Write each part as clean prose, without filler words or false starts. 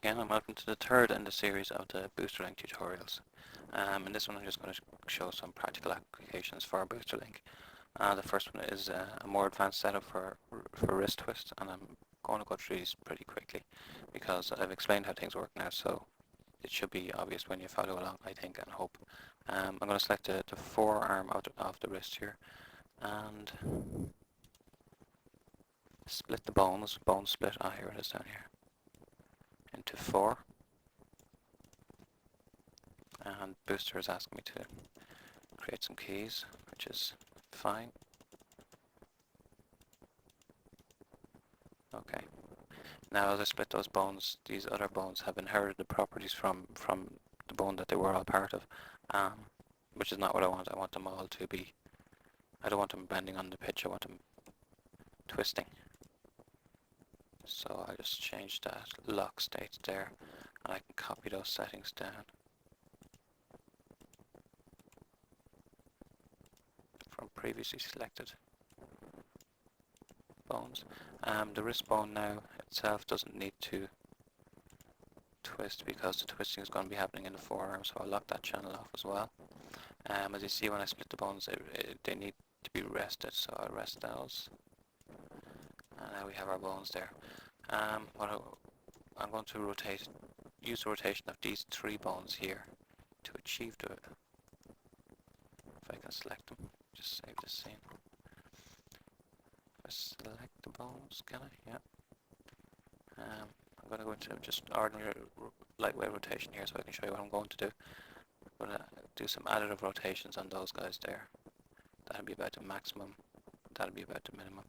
again, and welcome to the third in the series of the BoosterLink tutorials. In this one I'm just going to show some practical applications for BoosterLink. The first one is a more advanced setup for wrist twist, and I'm going to go through these pretty quickly because I've explained how things work now, so it should be obvious when you follow along, I think and hope. I'm going to select the forearm of the wrist here and split the bones, bone split, here it is down here, into 4, and Booster is asking me to create some keys, which is fine. Okay, now as I split those bones, these other bones have inherited the properties from the bone that they were all part of, which is not what I want. I want them all to be, I don't want them bending on the pitch, I want them twisting. So I just change that lock state there, and I can copy those settings down from previously selected bones. The wrist bone now itself doesn't need to twist because the twisting is going to be happening in the forearm, so I'll lock that channel off as well. As you see, when I split the bones, they need to be rested, so I'll rest those. And now we have our bones there. I'm going to use the rotation of these 3 bones here to achieve the, if I can select them, just save this scene. If I select the bones, can I? Yeah. I'm going to go into just ordinary lightweight rotation here so I can show you what I'm going to do. I'm going to do some additive rotations on those guys there. That'll be about the maximum, that'll be about the minimum.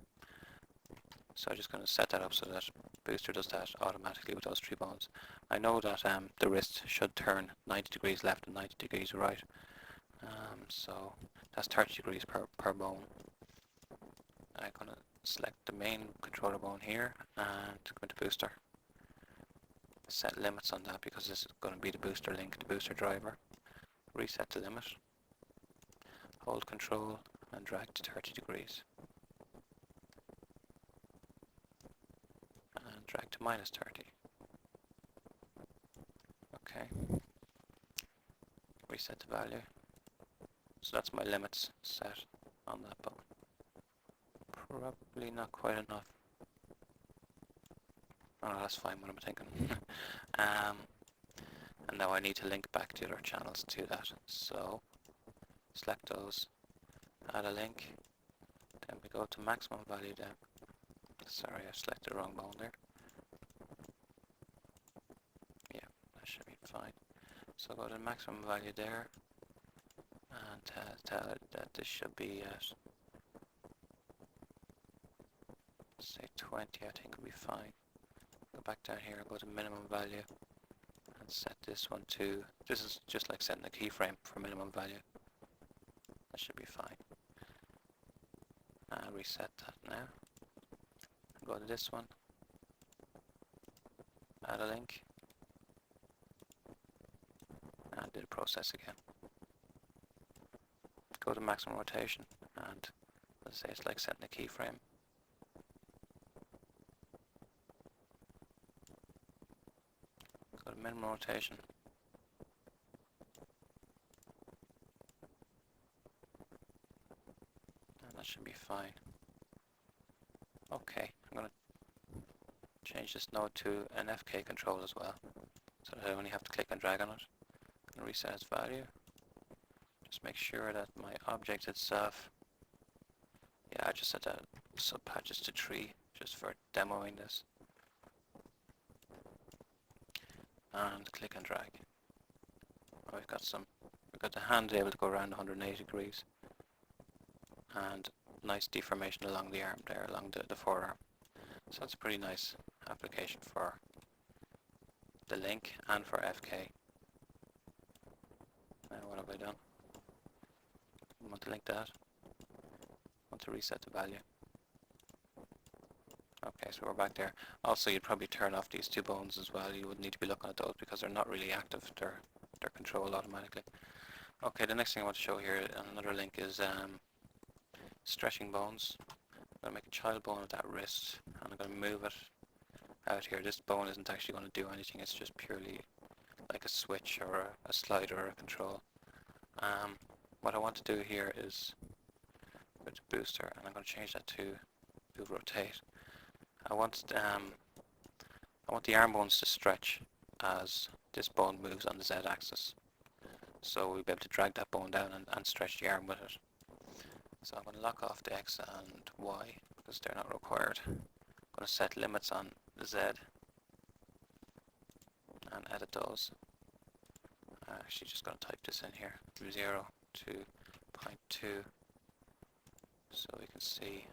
So I'm just going to set that up so that Booster does that automatically with those 3 bones. I know that the wrist should turn 90 degrees left and 90 degrees right. So that's 30 degrees per bone. I'm going to select the main controller bone here and go into Booster. Set limits on that because this is going to be the BoosterLink, the booster driver. Reset the limit. Hold control and drag to 30 degrees. And drag to minus 30. Okay. Reset the value. So that's my limits set on that bone. Probably not quite enough. Oh, that's fine, what I'm thinking. And now I need to link back the other channels to that. So select those, add a link, then we go to maximum value down. Sorry, I selected the wrong bone there. Yeah, that should be fine. So go to maximum value there, and tell it that this should be at, say 20, I think will be fine. Go back down here and go to minimum value, and set this one to, this is just like setting a keyframe for minimum value. That should be fine. And reset that now. Go to this one, add a link, and do the process again. Go to maximum rotation, and let's say it's like setting a keyframe. Go to minimum rotation. And that should be fine. Okay, I'm going to change this node to an FK control as well, so that I only have to click and drag on it and reset its value. Just make sure that my object itself, yeah, I just set that subpatches to 3 just for demoing this, and click and drag. Oh, we've got the hand able to go around 180 degrees, and nice deformation along the arm there, along the forearm. So it's a pretty nice application for the link and for FK. Now what have I done? I want to link that. I want to reset the value. Okay, so we're back there. Also, you'd probably turn off these 2 bones as well. You would need to be looking at those because they're not really active. They're controlled automatically. Okay, the next thing I want to show here on another link is stretching bones. I'm going to make a child bone of that wrist, and I'm going to move it out here. This bone isn't actually going to do anything, it's just purely like a switch or a slider or a control. What I want to do here is go to booster, and I'm going to change that to move rotate. I want the arm bones to stretch as this bone moves on the Z axis. So we'll be able to drag that bone down and stretch the arm with it. So I'm going to lock off the X and Y because they're not required. I'm going to set limits on the Z and edit those. I'm actually just going to type this in here, from 0 to 0.2, so we can see.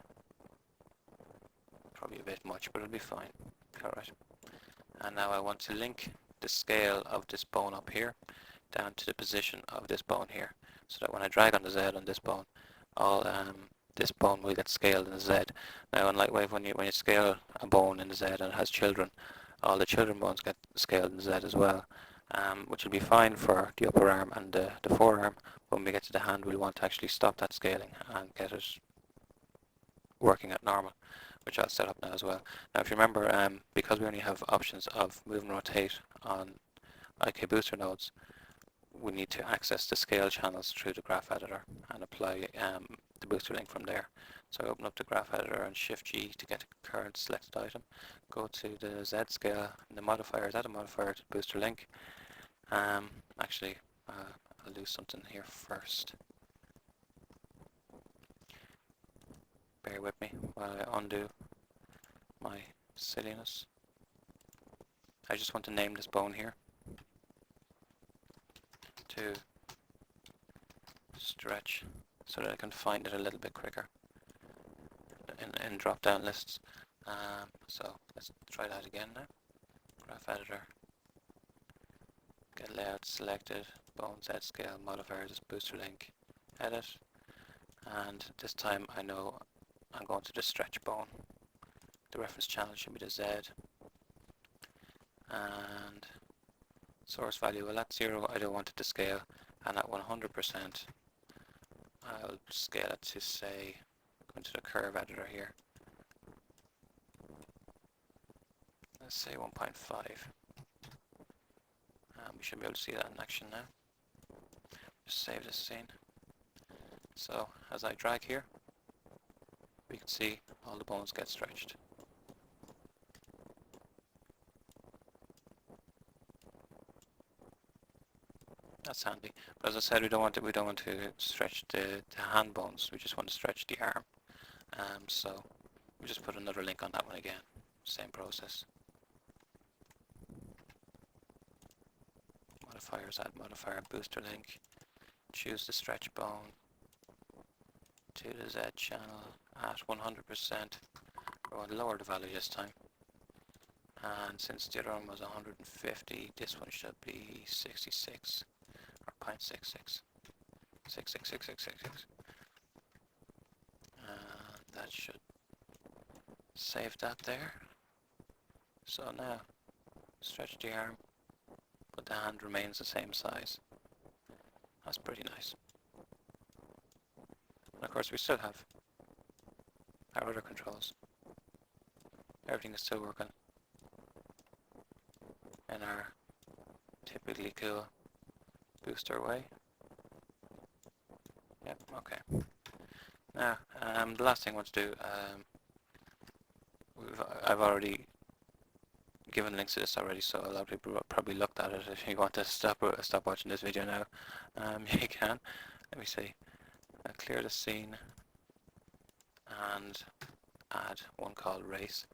Probably a bit much, but it'll be fine. Alright. And now I want to link the scale of this bone up here down to the position of this bone here, so that when I drag on the Z on this bone, all this bone will get scaled in the Z. Now in LightWave, when you scale a bone in the Z and it has children, all the children bones get scaled in the Z as well, which will be fine for the upper arm and the forearm. When we get to the hand, we'll want to actually stop that scaling and get it working at normal, which I'll set up now as well. Now if you remember, because we only have options of move and rotate on IK booster nodes, we need to access the scale channels through the graph editor and apply the booster link from there. So I open up the graph editor and Shift G to get the current selected item. Go to the Z scale and the modifier is add a modifier to booster link. Actually, I'll do something here first. Bear with me while I undo my silliness. I just want to name this bone here to stretch so that I can find it a little bit quicker in drop-down lists. So let's try that again now. Graph editor, get layout selected, bone Z scale, modifiers is booster link, edit, and this time I know I'm going to the stretch bone. The reference channel should be the Z, and source value, well at 0 I don't want it to scale, and at 100% I'll scale it to, say, go into the curve editor here, let's say 1.5. We should be able to see that in action now. Just save this scene. So as I drag here, we can see all the bones get stretched. That's handy. But as I said, we don't want to stretch the hand bones. We just want to stretch the arm. So we just put another link on that one again. Same process. Modifiers, add modifier, booster link. Choose the stretch bone to the Z channel at 100%. We're going to lower the value this time. And since the other one was 150, this one should be 66 or 0.66. 66666. That should save that there. So now stretch the arm, but the hand remains the same size. That's pretty nice. And of course we still have our other controls. Everything is still working in our typically cool booster way. Yep, okay. Now, the last thing I want to do, I've already given links to this already, so a lot of people probably looked at it. If you want to stop watching this video now, you can. Let me see. Clear the scene and add one called race.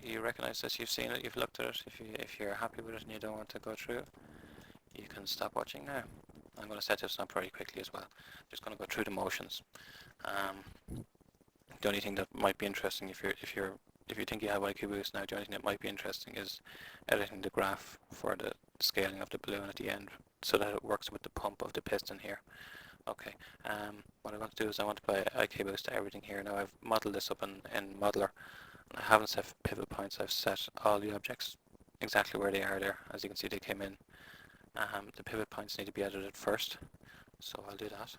You recognize this, you've seen it, you've looked at it. If you're happy with it and you don't want to go through it, you can stop watching now. I'm going to set this up very quickly as well. Just going to go through the motions. The only thing that might be interesting if you think you have IQ Boost now, the only thing that might be interesting is editing the graph for the scaling of the balloon at the end, so that it works with the pump of the piston here. Okay. What I want to do is I want to apply IK Boost to everything here. Now I've modeled this up in Modeler. I haven't set pivot points. I've set all the objects exactly where they are there. As you can see, they came in. The pivot points need to be edited first, so I'll do that.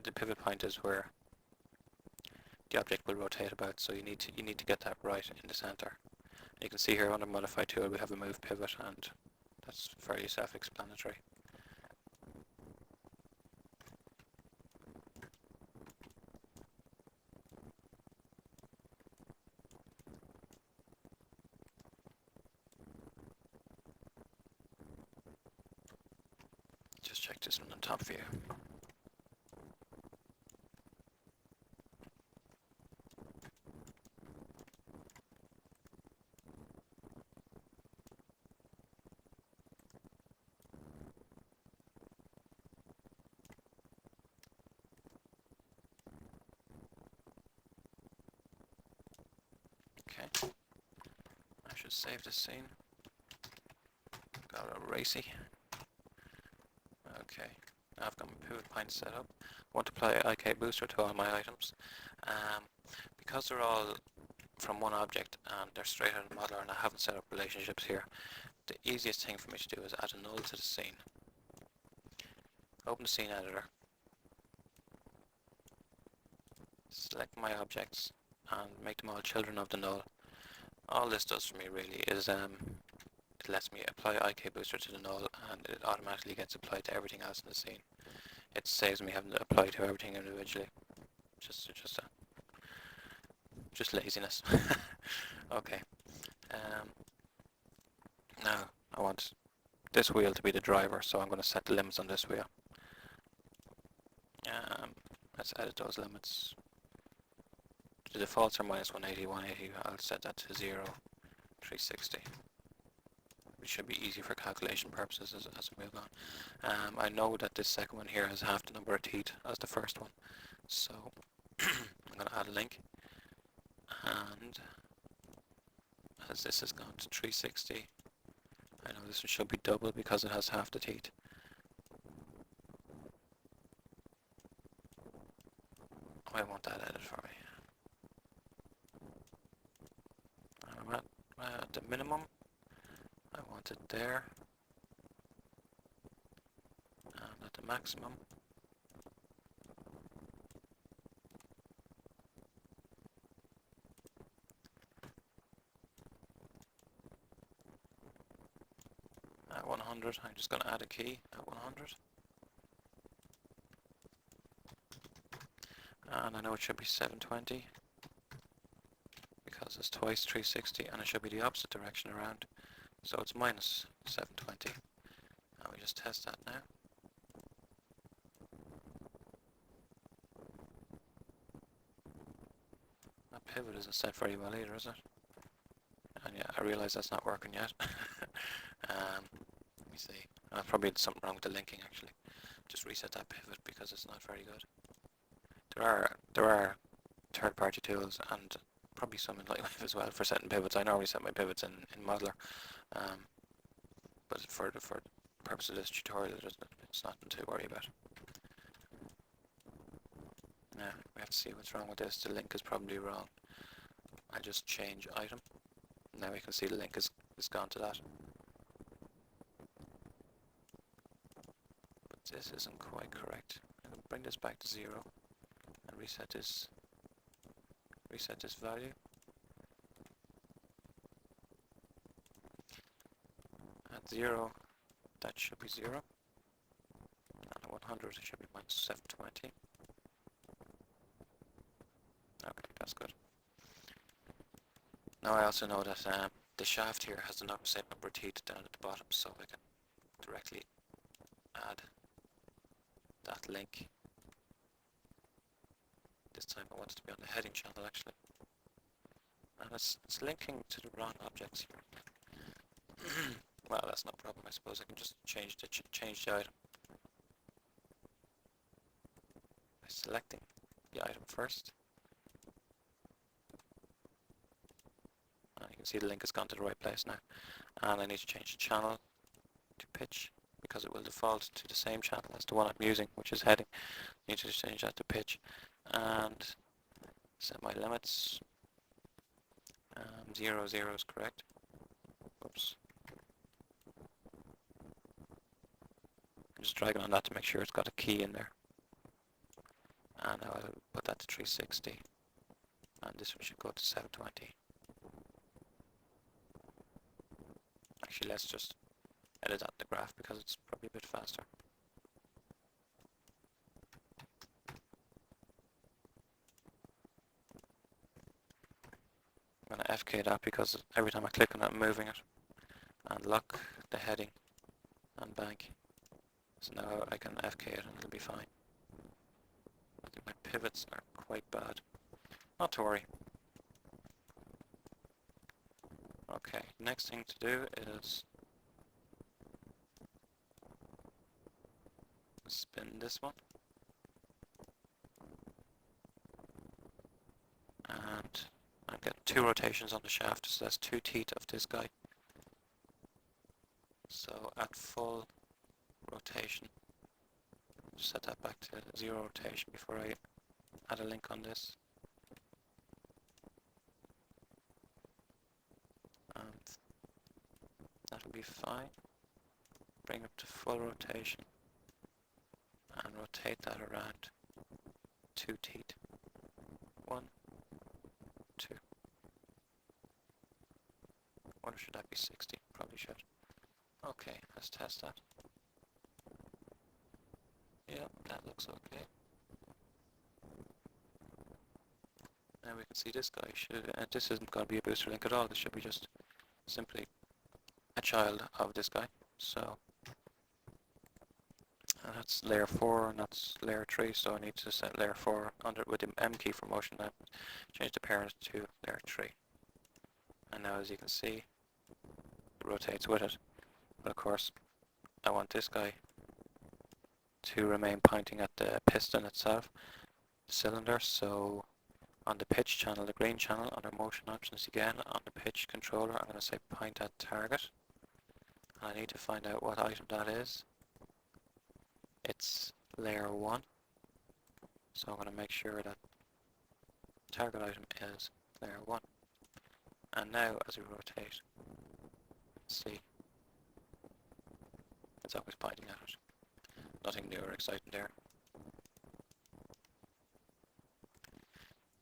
The pivot point is where the object will rotate about. So you need to get that right in the center. You can see here under Modify Tool we have a Move Pivot, and that's fairly self-explanatory. Just check this one on top view. Okay, I should save this scene. Got a racy. Okay, now I've got my pivot point set up. I want to apply IK Booster to all my items. Because they're all from one object and they're straight out of the modeler and I haven't set up relationships here, the easiest thing for me to do is add a null to the scene. Open the scene editor, select my objects and make them all children of the null. All this does for me really is it lets me apply IK Booster to the null and it automatically gets applied to everything else in the scene. It saves me having to apply to everything individually. Just laziness. Okay. Now I want this wheel to be the driver, so I'm going to set the limits on this wheel. Let's edit those limits. The defaults are minus 180, 180. I'll set that to 0, 360. It should be easy for calculation purposes as we move on. I know that this second one here has half the number of teeth as the first one, so I'm going to add a link. And as this has gone to 360, I know this one should be double because it has half the teeth. I want that added for me. I'm at the minimum. I want it there. And at the maximum. At 100, I'm just going to add a key at 100. And I know it should be 720 because it's twice 360 and it should be the opposite direction around. So it's minus 720. And we just test that now. That pivot isn't set very well either, is it? And yeah, I realise that's not working yet. Let me see. I probably did something wrong with the linking actually. Just reset that pivot because it's not very good. There are third-party tools and probably some in LightWave as well for setting pivots. I normally set my pivots in Modeler, but for the purpose of this tutorial, it's nothing to worry about. Now we have to see what's wrong with this. The link is probably wrong. I just change item. Now we can see the link is gone to that. But this isn't quite correct. I'm going to bring this back to 0 and reset this value. At 0, that should be 0. And at 100, it should be minus 720. Okay, that's good. Now I also know that the shaft here has the same number of teeth down at the bottom, so I can directly add that link. This time I want it to be on the heading channel actually. And it's linking to the wrong objects here. Well, that's no problem. I suppose I can just change the item by selecting the item first. And you can see the link has gone to the right place now. And I need to change the channel to pitch because it will default to the same channel as the one I'm using, which is heading. I need to change that to pitch and set my limits. 0, 0 is correct. Oops. I'm just dragging on that to make sure it's got a key in there. And I'll put that to 360. and this one should go to 720. Actually, let's just edit out the graph because it's probably a bit faster. I'm going to FK that because every time I click on it I'm moving it, and lock the heading and bank. So now I can FK it and it'll be fine. I think my pivots are quite bad. Not to worry. Okay, next thing to do is spin this one. And I'm getting 2 rotations on the shaft, so that's 2 teeth of this guy. So at full rotation, set that back to 0 rotation before I add a link on this. And that'll be fine. Bring up to full rotation and rotate that around 2 teeth. 1, 2. Or should that be 60? Probably should. Okay, let's test that. Yeah, that looks okay. Now we can see this guy should, this isn't going to be a booster link at all, this should be just simply a child of this guy. So, and that's layer 4 and that's layer 3, so I need to set layer 4 under with the M key for motion and change the parent to layer 3. And now as you can see, it rotates with it. But of course, I want this guy to remain pointing at the piston itself, the cylinder, so on the pitch channel, the green channel, under motion options again, on the pitch controller, I'm going to say point at target. And I need to find out what item that is. It's layer 1. So I'm going to make sure that target item is layer 1. And now as we rotate, see, it's always pointing at it. Nothing new or exciting there.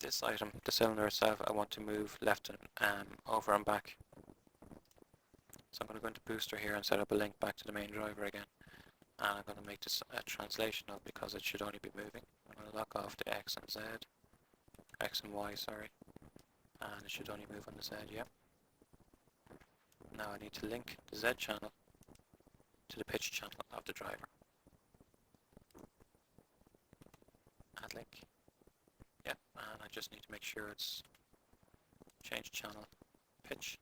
This item, the cylinder itself, I want to move left and over and back. So I'm going to go into booster here and set up a link back to the main driver again. And I'm going to make this a translational because it should only be moving. I'm going to lock off the X and Z, X and Y, sorry. And it should only move on the Z, yeah. Now I need to link the Z channel to the pitch channel of the driver. Add link. Yeah, and I just need to make sure it's change channel pitch.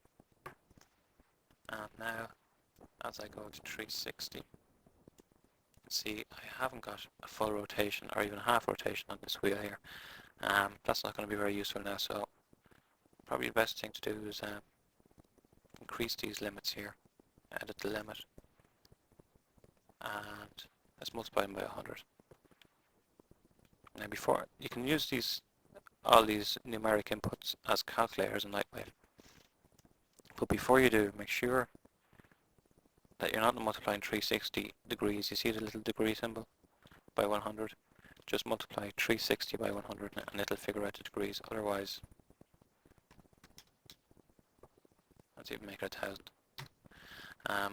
And now, as I go to 360, you can see I haven't got a full rotation or even a half rotation on this wheel here. That's not going to be very useful now, so probably the best thing to do is increase these limits here, edit the limit, and let's multiply them by 100. Now before, you can use all these numeric inputs as calculators in LightWave. But before you do, make sure that you're not multiplying 360 degrees. You see the little degree symbol by 100? Just multiply 360 by 100 and it'll figure out the degrees. Otherwise, let's even make it 1000.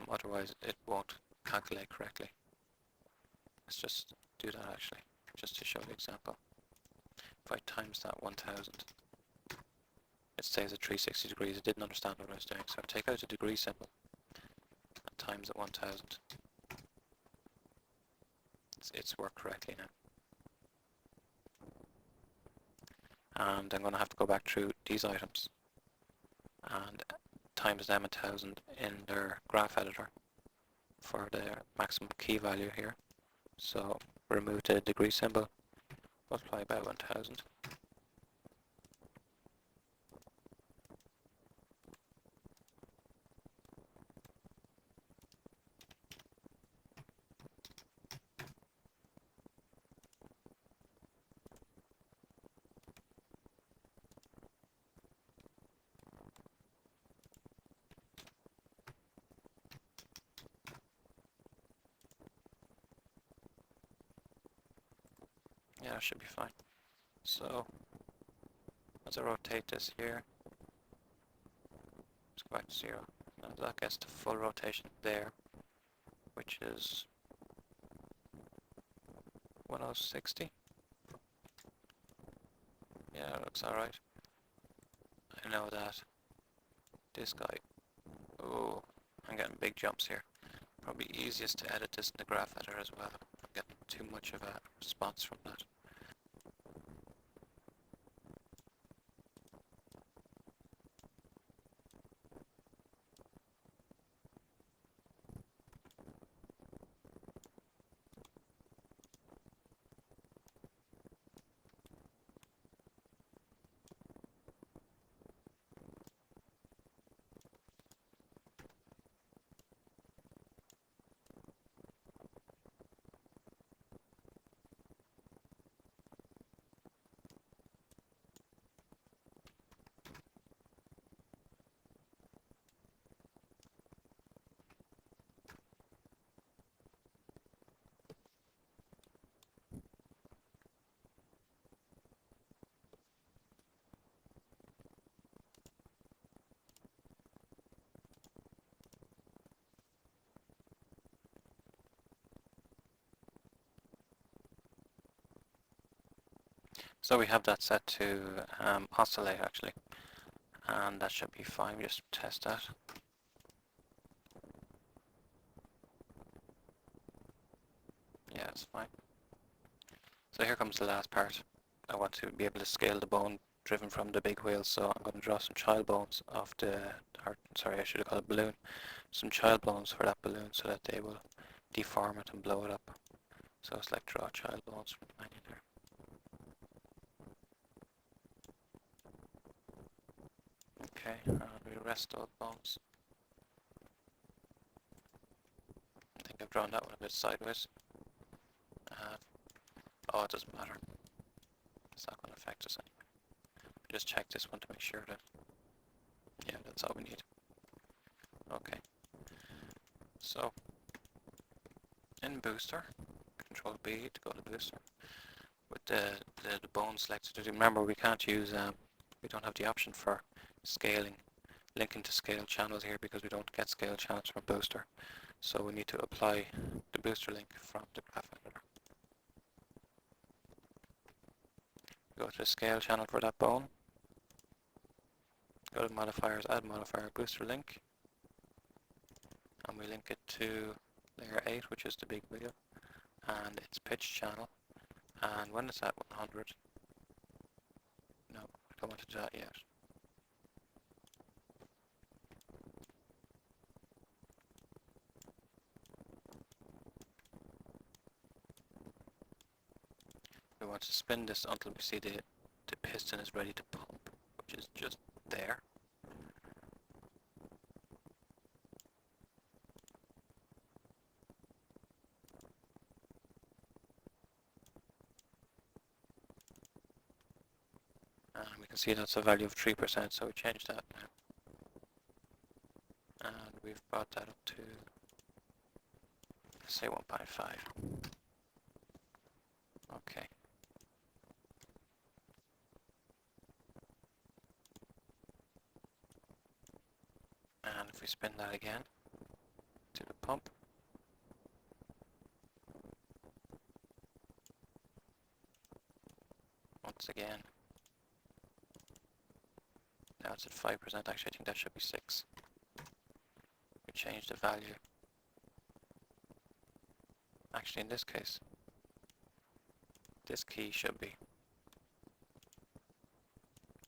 Otherwise, it won't calculate correctly. Let's just do that actually, just to show the example. If I times that 1000, it stays at 360 degrees. It didn't understand what I was doing, so I take out the degree symbol and times at 1000. It's worked correctly now. And I'm going to have to go back through these items and times them 1000 in their graph editor for their maximum key value here. So remove the degree symbol, multiply by 1000. Yeah, that should be fine. So once I rotate this here, let's go back to 0. Now that gets to full rotation there, which is 1060. Yeah, it looks alright. I know that this guy, oh, I'm getting big jumps here. Probably easiest to edit this in the graph editor as well. I'm getting too much of a response from that. So we have that set to oscillate actually, and that should be fine. Just test that. Yeah, it's fine. So here comes the last part. I want to be able to scale the bone driven from the big wheel, so I'm going to draw some child bones of the, or sorry, I should have called it balloon. Some child bones for that balloon so that they will deform it and blow it up. So it's like draw child bones from the menu there. Okay, we rest those bones. I think I've drawn that one a bit sideways. Oh, it doesn't matter. It's not going to affect us anyway. Just check this one to make sure that, yeah, that's all we need. Okay. So, in Booster, Control B to go to Booster. With the bone selected, remember we can't use, we don't have the option for scaling, linking to scale channels here because we don't get scale channels from Booster. So we need to apply the BoosterLink from the graph editor. Go to the scale channel for that bone. Go to modifiers, add modifier BoosterLink. And we link it to layer 8, which is the big wheel, and its pitch channel. And when it's at 100, no, I don't want to do that yet. We want to spin this until we see the piston is ready to pump, which is just there. And we can see that's a value of 3%, so we change that now. And we've brought that up to, say, 1.5. Okay. And if we spin that again to the pump, once again, now it's at 5%, actually I think that should be 6. We change the value. Actually in this case, this key should be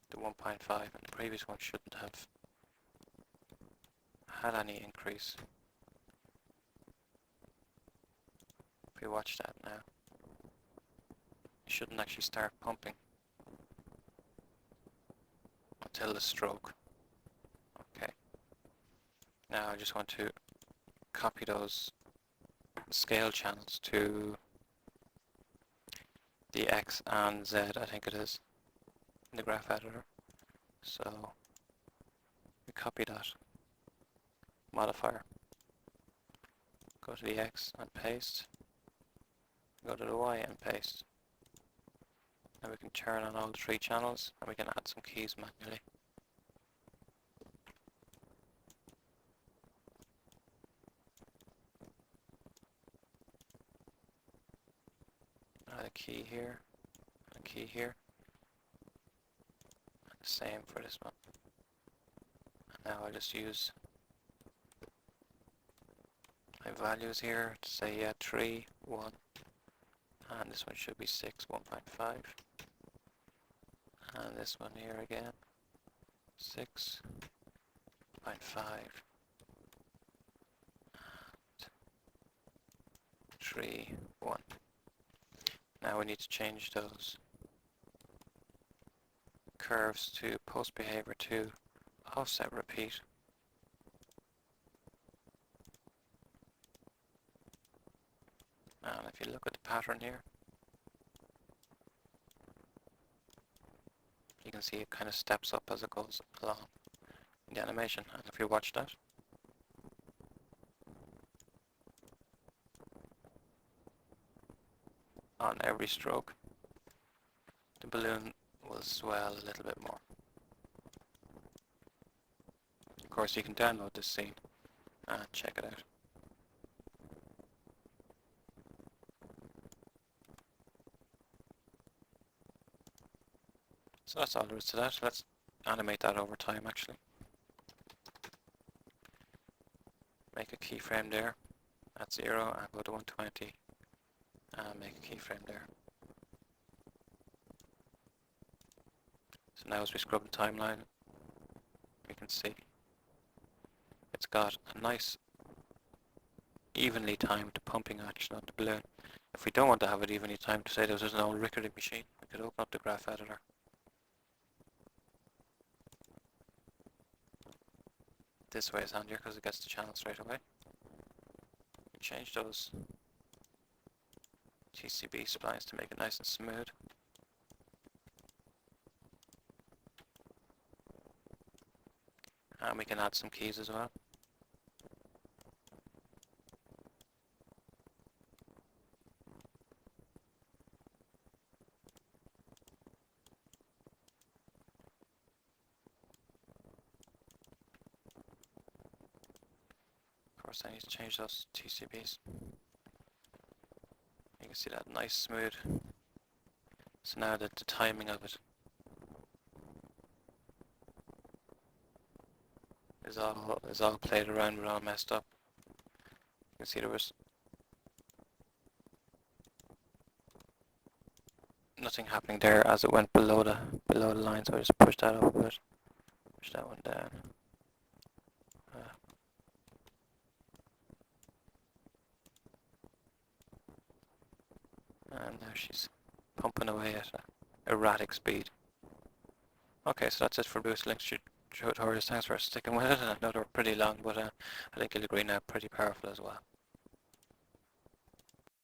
the 1.5 and the previous one shouldn't have had any increase. If we watch that now, it shouldn't actually start pumping until the stroke. Okay. Now I just want to copy those scale channels to the X and Z, I think it is, in the graph editor. So we copy that modifier, go to the X and paste, go to the Y and paste. And we can turn on all the 3 channels, and we can add some keys manually. Add a key here, and a key here. And the same for this one. And now I just use my values here to say 3, 1, and this one should be 6, 1.5. And this one here again, 6.5, 3, 1. Now we need to change those curves to post behavior to offset repeat. And if you look at the pattern here, you can see it kind of steps up as it goes along in the animation. And if you watch that, on every stroke, the balloon will swell a little bit more. Of course, you can download this scene and check it out. So that's all there is to that. Let's animate that over time actually. Make a keyframe there at 0 and go to 120 and make a keyframe there. So now as we scrub the timeline, we can see it's got a nice evenly timed pumping action on the balloon. If we don't want to have it evenly timed, to say there's an old Rickety machine, we could open up the graph editor. This way is handier because it gets the channel straight away. We change those TCB splines to make it nice and smooth. And we can add some keys as well. Of course I need to change those TCBs. You can see that nice smooth. So now that the timing of it is all played around with, all messed up. You can see there was nothing happening there as it went below the line, so I just pushed that up a bit, push that one down. And now she's pumping away at an erratic speed. Okay, so that's it for BoosterLink tutorials. Thanks for sticking with it. I know they were pretty long, but I think you'll agree now, pretty powerful as well.